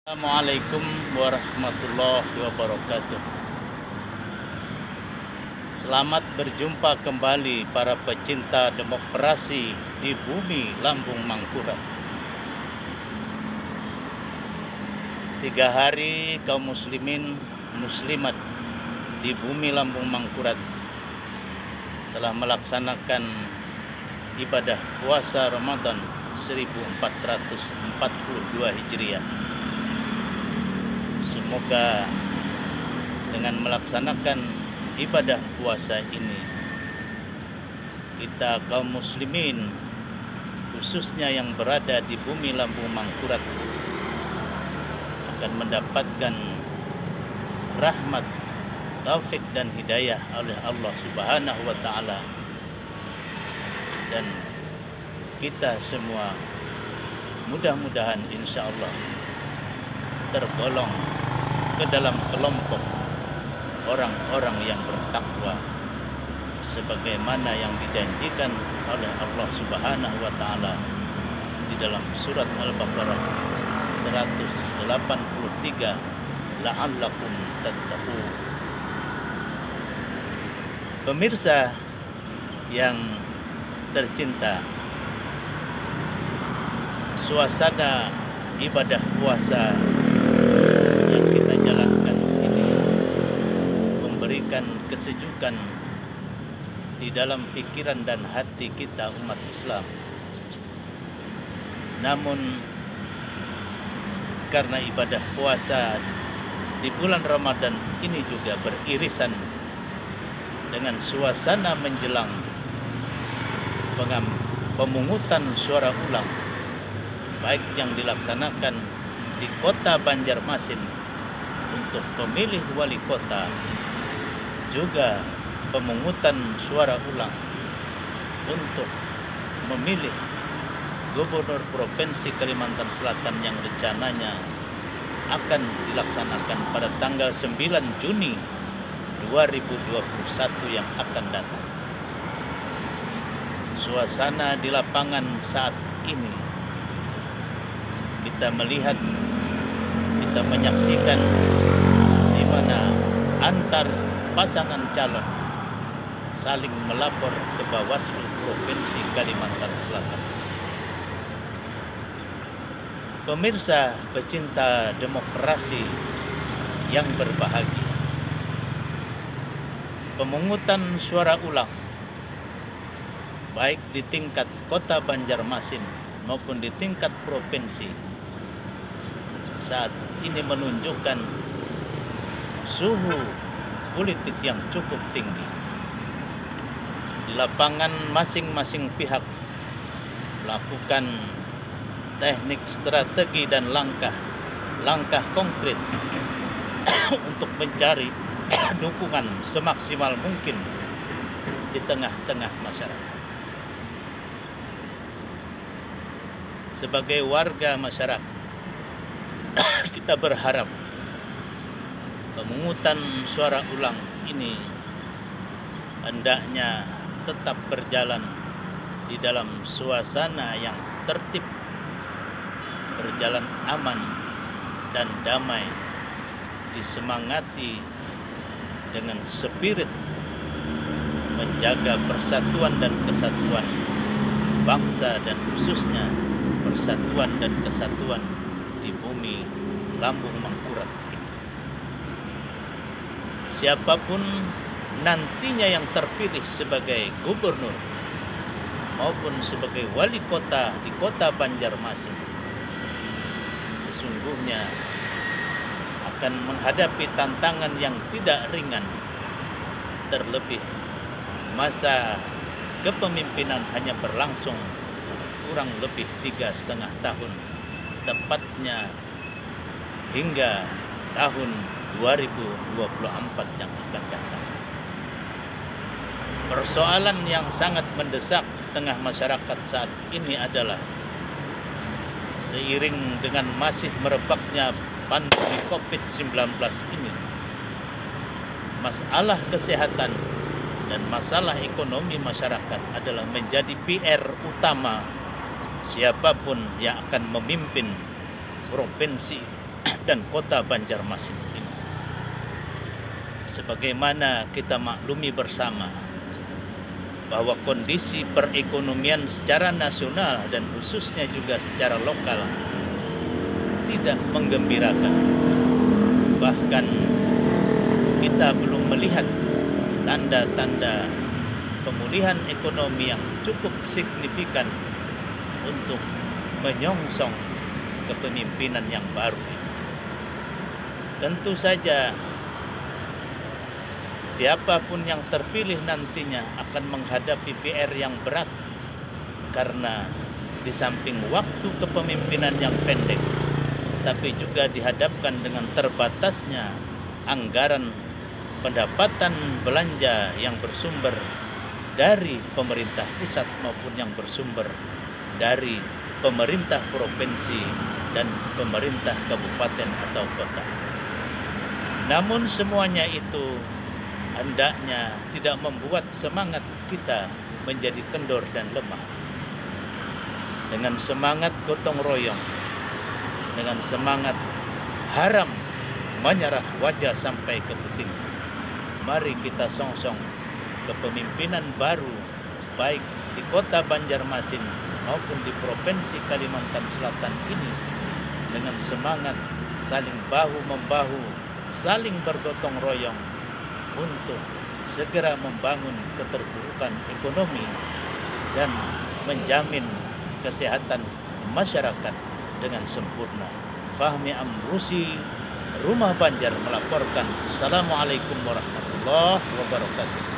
Assalamualaikum warahmatullahi wabarakatuh. Selamat berjumpa kembali para pecinta demokrasi di bumi Lambung Mangkurat. 3 hari kaum muslimin muslimat di bumi Lambung Mangkurat telah melaksanakan ibadah puasa Ramadan 1442 Hijriah. Semoga dengan melaksanakan ibadah puasa ini, kita kaum muslimin khususnya yang berada di bumi Lambung Mangkurat akan mendapatkan rahmat, taufik dan hidayah oleh Allah Subhanahu wa Ta'ala, dan kita semua mudah-mudahan insya Allah tergolong ke dalam kelompok orang-orang yang bertakwa sebagaimana yang dijanjikan oleh Allah Subhanahu wa Ta'ala di dalam surat Al-Baqarah 183, la'allakum tattaqun. Pemirsa yang tercinta, suasana ibadah puasa yang kita jalankan ini memberikan kesejukan di dalam pikiran dan hati kita umat Islam. Namun karena ibadah puasa di bulan Ramadan ini juga beririsan dengan suasana menjelang pemungutan suara ulang, baik yang dilaksanakan di kota Banjarmasin untuk pemilih wali kota, juga pemungutan suara ulang untuk memilih gubernur Provinsi Kalimantan Selatan yang rencananya akan dilaksanakan pada tanggal 9 Juni 2021 yang akan datang. Suasana di lapangan saat ini, kita melihat, kita menyaksikan di mana antar pasangan calon saling melapor ke Bawaslu Provinsi Kalimantan Selatan. Pemirsa pecinta demokrasi yang berbahagia, pemungutan suara ulang baik di tingkat kota Banjarmasin maupun di tingkat provinsi saat ini menunjukkan suhu politik yang cukup tinggi. Di lapangan masing-masing pihak melakukan teknik, strategi dan langkah konkret untuk mencari dukungan semaksimal mungkin di tengah-tengah masyarakat. Sebagai warga masyarakat, kita berharap pemungutan suara ulang ini hendaknya tetap berjalan di dalam suasana yang tertib, berjalan aman dan damai, disemangati dengan spirit menjaga persatuan dan kesatuan bangsa dan khususnya persatuan dan kesatuan di bumi Lambung Mangkurat ini. Siapapun nantinya yang terpilih sebagai gubernur maupun sebagai wali kota di kota Banjarmasin, sesungguhnya akan menghadapi tantangan yang tidak ringan, terlebih masa kepemimpinan hanya berlangsung kurang lebih 3,5 tahun, tepatnya hingga tahun 2024 yang akan datang. Persoalan yang sangat mendesak di tengah masyarakat saat ini adalah seiring dengan masih merebaknya pandemi COVID-19 ini, masalah kesehatan dan masalah ekonomi masyarakat adalah menjadi PR utama siapapun yang akan memimpin provinsi dan kota Banjarmasin ini. Sebagaimana kita maklumi bersama bahwa kondisi perekonomian secara nasional dan khususnya juga secara lokal tidak menggembirakan. Bahkan kita belum melihat tanda-tanda pemulihan ekonomi yang cukup signifikan untuk menyongsong kepemimpinan yang baru. Tentu saja siapapun yang terpilih nantinya akan menghadapi PR yang berat karena di samping waktu kepemimpinan yang pendek, tapi juga dihadapkan dengan terbatasnya anggaran pendapatan belanja yang bersumber dari pemerintah pusat maupun yang bersumber dari pemerintah provinsi dan pemerintah kabupaten atau kota. Namun semuanya itu hendaknya tidak membuat semangat kita menjadi kendor dan lemah. Dengan semangat gotong royong, dengan semangat haram menyerah wajah sampai ke puting, mari kita songsong kepemimpinan baru baik di kota Banjarmasin maupun di provinsi Kalimantan Selatan ini dengan semangat saling bahu-membahu, saling bergotong royong untuk segera membangun keterburukan ekonomi dan menjamin kesehatan masyarakat dengan sempurna. Fahmi Amrusi, Rumah Banjar melaporkan. Assalamualaikum warahmatullahi wabarakatuh.